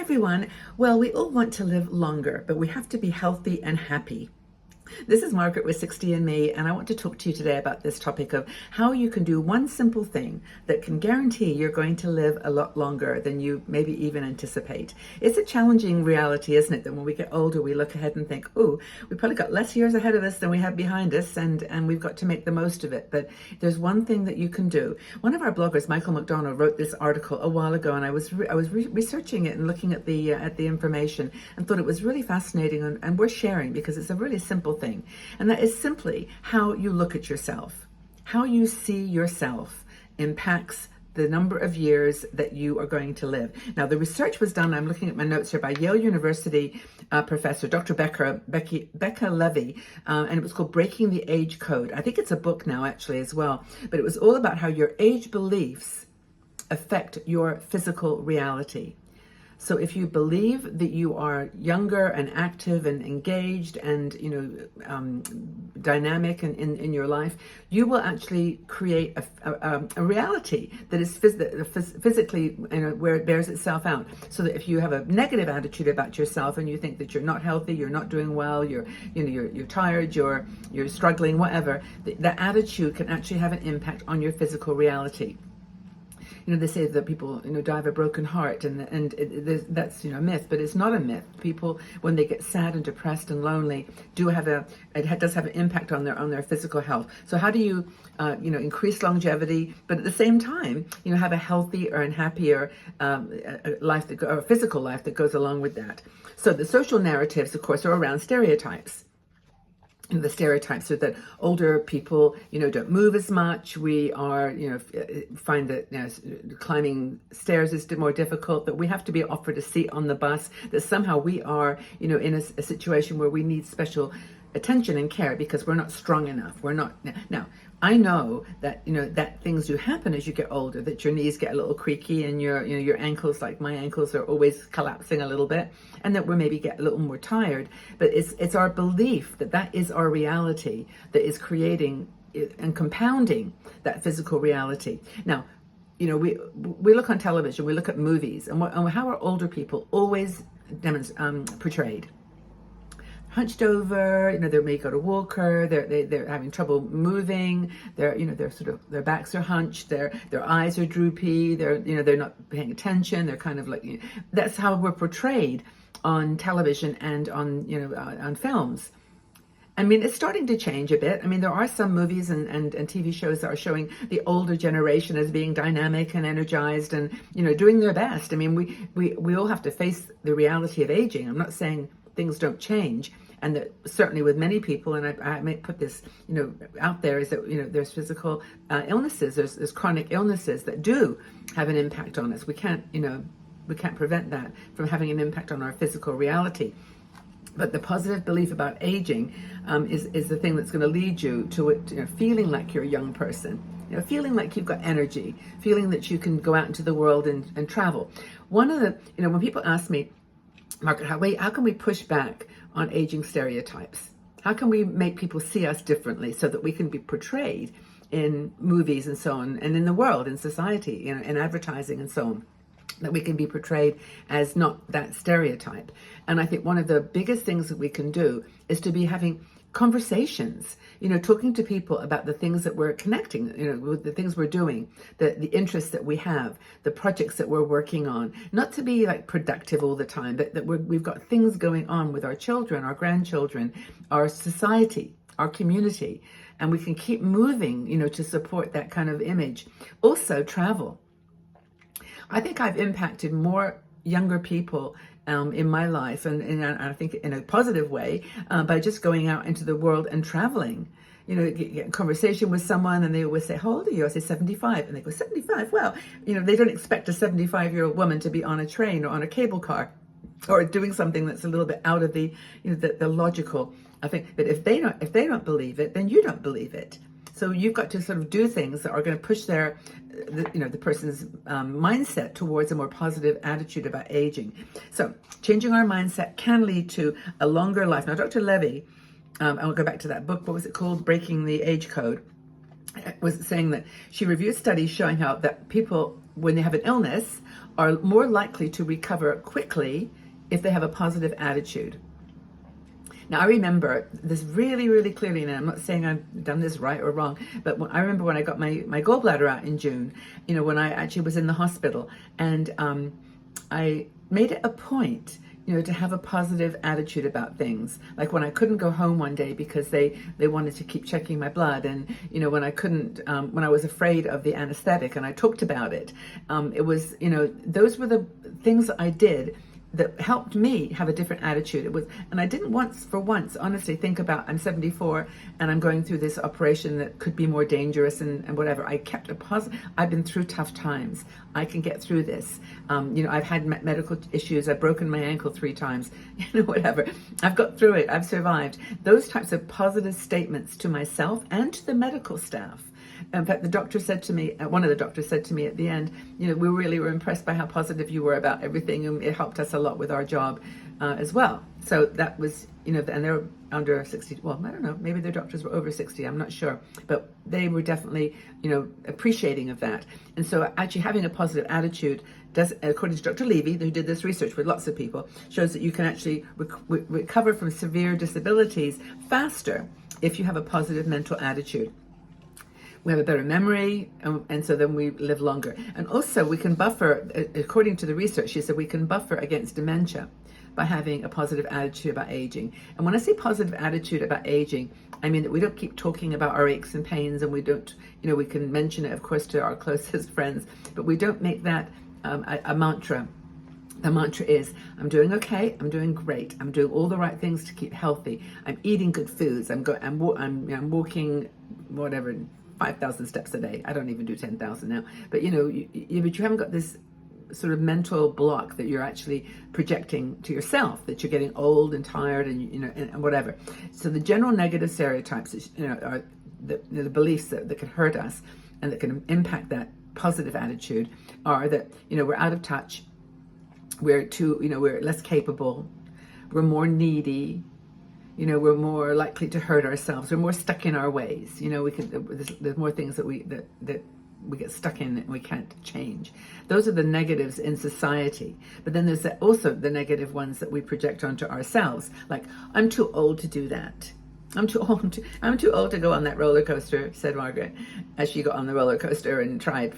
everyone. Well, we all want to live longer, but we have to be healthy and happy. This is Margaret with 60andMe, and I want to talk to you today about this topic of how you can do one simple thing that can guarantee you're going to live a lot longer than you maybe even anticipate. It's a challenging reality, isn't it, that when we get older, we look ahead and think, oh, we probably got less years ahead of us than we have behind us, and we've got to make the most of it. But there's one thing that you can do. One of our bloggers, Michael McDonald, wrote this article a while ago, and I was researching it and looking at the information and thought it was really fascinating and worth sharing because it's a really simple thing. And that is simply how you look at yourself. How you see yourself impacts the number of years that you are going to live. Now, the research was done, I'm looking at my notes here, by Yale University professor, Dr. Becca Levy, and it was called Breaking the Age Code. I think it's a book now, actually, as well. But it was all about how your age beliefs affect your physical reality. So if you believe that you are younger and active and engaged and dynamic in your life, you will actually create a reality that is physically where it bears itself out. So that if you have a negative attitude about yourself and you think that you're not healthy, you're not doing well, you're tired, you're struggling, whatever, that attitude can actually have an impact on your physical reality. They say that people, die of a broken heart, and that's, a myth, but it's not a myth. People, when they get sad and depressed and lonely, it does have an impact on their physical health. So how do you, increase longevity, but at the same time, have a healthier and happier life, or physical life that goes along with that? So the social narratives, of course, are around stereotypes. The stereotypes are that older people, don't move as much. We are, find that climbing stairs is more difficult, that we have to be offered a seat on the bus, that somehow we are, in a situation where we need special attention and care because we're not strong enough. We're not. Now, I know that, that things do happen as you get older, that your knees get a little creaky and your ankles, like my ankles, are always collapsing a little bit, and that we maybe get a little more tired. But it's our belief that is our reality that is creating and compounding that physical reality. Now, we look on television, we look at movies, and how are older people always portrayed? Hunched over, they may got a walker, they're having trouble moving, they're their backs are hunched, their eyes are droopy, they're not paying attention, they're kind of like, that's how we're portrayed on television and on films. I mean, it's starting to change a bit. I mean, there are some movies and TV shows that are showing the older generation as being dynamic and energized and, doing their best. I mean, we all have to face the reality of aging. I'm not saying things don't change, and that certainly with many people, and I may put this, out there, is that, there's physical illnesses, there's chronic illnesses that do have an impact on us. We can't prevent that from having an impact on our physical reality. But the positive belief about aging is the thing that's going to lead you to it, feeling like you're a young person, feeling like you've got energy, feeling that you can go out into the world and travel. One of the, when people ask me, Margaret, how can we push back on aging stereotypes? How can we make people see us differently so that we can be portrayed in movies and so on, and in the world, in society, in advertising and so on, that we can be portrayed as not that stereotype? And I think one of the biggest things that we can do is to be having conversations, talking to people about the things that we're connecting, with the things we're doing, the interests that we have, the projects that we're working on, not to be like productive all the time, but that we've got things going on with our children, our grandchildren, our society, our community, and we can keep moving, to support that kind of image. Also, travel. I think I've impacted more younger people in my life, and I think in a positive way, by just going out into the world and traveling. Get in conversation with someone and they always say, how old are you? I say 75. And they go, 75? Well, they don't expect a 75-year-old woman to be on a train or on a cable car or doing something that's a little bit out of the, the logical. I think that if they don't believe it, then you don't believe it. So you've got to sort of do things that are going to push the person's mindset towards a more positive attitude about aging. So changing our mindset can lead to a longer life. Now, Dr. Levy, I'll go back to that book. What was it called? Breaking the Age Code. Was saying that she reviewed studies showing how that people, when they have an illness, are more likely to recover quickly if they have a positive attitude. Now, I remember this really, really clearly, and I'm not saying I've done this right or wrong, but I remember when I got my gallbladder out in June, when I actually was in the hospital, and I made it a point, to have a positive attitude about things. Like when I couldn't go home one day because they wanted to keep checking my blood, and when I couldn't, when I was afraid of the anesthetic, and I talked about it. It was, those were the things that I did that helped me have a different attitude. It was, and I didn't for once, honestly think about, I'm 74 and I'm going through this operation that could be more dangerous and whatever. I kept a positive. I've been through tough times. I can get through this. I've had medical issues. I've broken my ankle 3 times, whatever. I've got through it. I've survived. Those types of positive statements to myself and to the medical staff. In fact, one of the doctors said to me at the end, we really were impressed by how positive you were about everything, and it helped us a lot with our job as well. So that was, and they're under 60. Well, I don't know, maybe their doctors were over 60, I'm not sure. But they were definitely, appreciating of that. And so actually having a positive attitude does, according to Dr. Levy, who did this research with lots of people, shows that you can actually recover from severe disabilities faster if you have a positive mental attitude. We have a better memory, and so then we live longer. And also we can buffer, according to the research, she said we can buffer against dementia by having a positive attitude about aging. And when I say positive attitude about aging, I mean that we don't keep talking about our aches and pains, and we don't, we can mention it, of course, to our closest friends, but we don't make that a mantra. The mantra is, I'm doing okay, I'm doing great, I'm doing all the right things to keep healthy, I'm eating good foods, I'm walking, whatever, 5,000 steps a day. I don't even do 10,000 now. But but you haven't got this sort of mental block that you're actually projecting to yourself, that you're getting old and tired and whatever. So the general negative stereotypes, are the beliefs that can hurt us and that can impact that positive attitude are that, we're out of touch, we're less capable, we're more needy, we're more likely to hurt ourselves. We're more stuck in our ways. There's more things that we get stuck in and we can't change. Those are the negatives in society. But then there's also the negative ones that we project onto ourselves. Like, I'm too old to do that. I'm too old to go on that roller coaster, said Margaret, as she got on the roller coaster and tried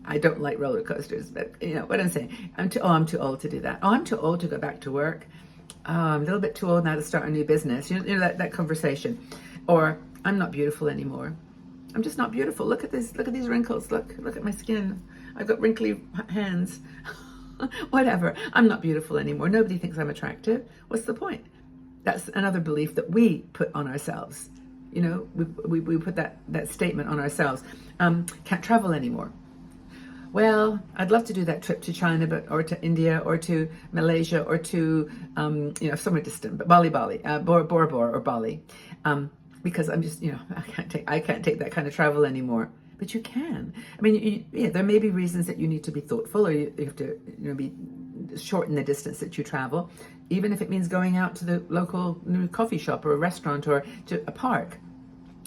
I don't like roller coasters, but what I'm saying. I'm too old to do that. I'm too old to go back to work. I'm a little bit too old now to start a new business. That conversation. Or, I'm not beautiful anymore. I'm just not beautiful. Look at this. Look at these wrinkles. Look at my skin. I've got wrinkly hands. Whatever. I'm not beautiful anymore. Nobody thinks I'm attractive. What's the point? That's another belief that we put on ourselves. We put that statement on ourselves. Can't travel anymore. Well, I'd love to do that trip to China, or to India, or to Malaysia, or to somewhere distant, but Bora Bora or Bali, because I'm just I can't take that kind of travel anymore. But you can. I mean, there may be reasons that you need to be thoughtful, or you have to be shorten the distance that you travel, even if it means going out to the local coffee shop or a restaurant or to a park.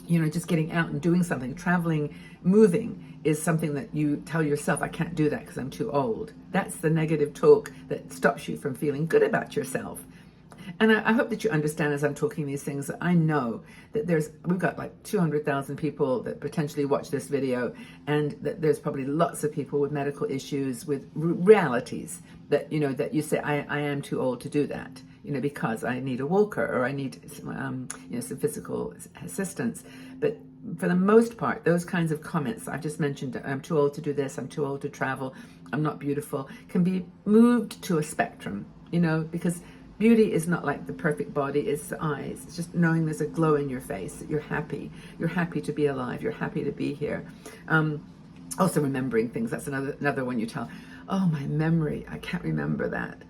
Just getting out and doing something, traveling, moving is something that you tell yourself, I can't do that because I'm too old. That's the negative talk that stops you from feeling good about yourself. And I hope that you understand as I'm talking these things that I know that we've got like 200,000 people that potentially watch this video, and that there's probably lots of people with medical issues, with realities that, that you say, I am too old to do that. Because I need a walker, or I need some physical assistance. But for the most part, those kinds of comments I've just mentioned, I'm too old to do this, I'm too old to travel, I'm not beautiful, can be moved to a spectrum, because beauty is not like the perfect body, it's the eyes. It's just knowing there's a glow in your face, that you're happy to be alive, you're happy to be here. Also remembering things, that's another one you tell, oh, my memory, I can't remember that.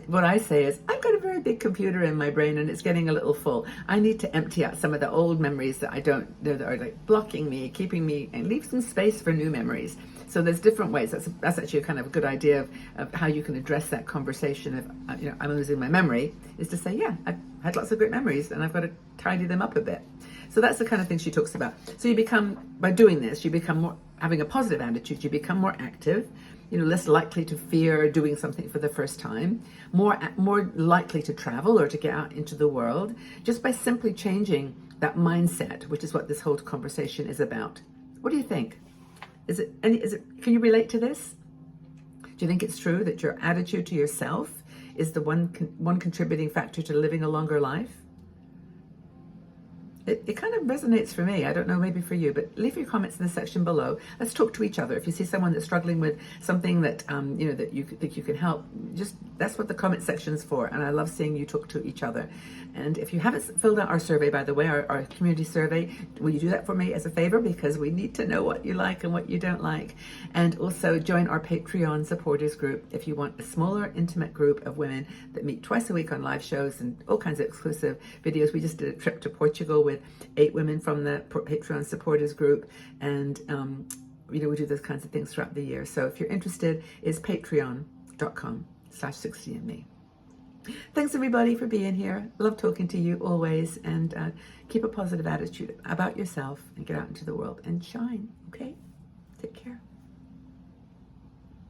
What I say is, I've got a very big computer in my brain and it's getting a little full. I need to empty out some of the old memories that that are like blocking me, keeping me, and leave some space for new memories. So there's different ways. That's actually a kind of a good idea of how you can address that conversation of, I'm losing my memory, is to say, yeah, I've had lots of great memories and I've got to tidy them up a bit. So that's the kind of thing she talks about. So you become, by doing this, you become more, having a positive attitude, you become more active, less likely to fear doing something for the first time, more likely to travel or to get out into the world, just by simply changing that mindset, which is what this whole conversation is about. What do you think? Can you relate to this? Do you think it's true that your attitude to yourself is the one contributing factor to living a longer life? It kind of resonates for me. I don't know, maybe for you, but leave your comments in the section below. Let's talk to each other. If you see someone that's struggling with something that that you think you can help, that's what the comment section is for. And I love seeing you talk to each other. And if you haven't filled out our survey, by the way, our community survey, will you do that for me as a favor? Because we need to know what you like and what you don't like. And also join our Patreon supporters group if you want a smaller, intimate group of women that meet twice a week on live shows and all kinds of exclusive videos. We just did a trip to Portugal with 8 women from the Patreon supporters group, and we do those kinds of things throughout the year. So if you're interested, it's patreon.com/60andme. Thanks everybody for being here. Love talking to you always, and keep a positive attitude about yourself and get out into the world and shine. Okay, take care.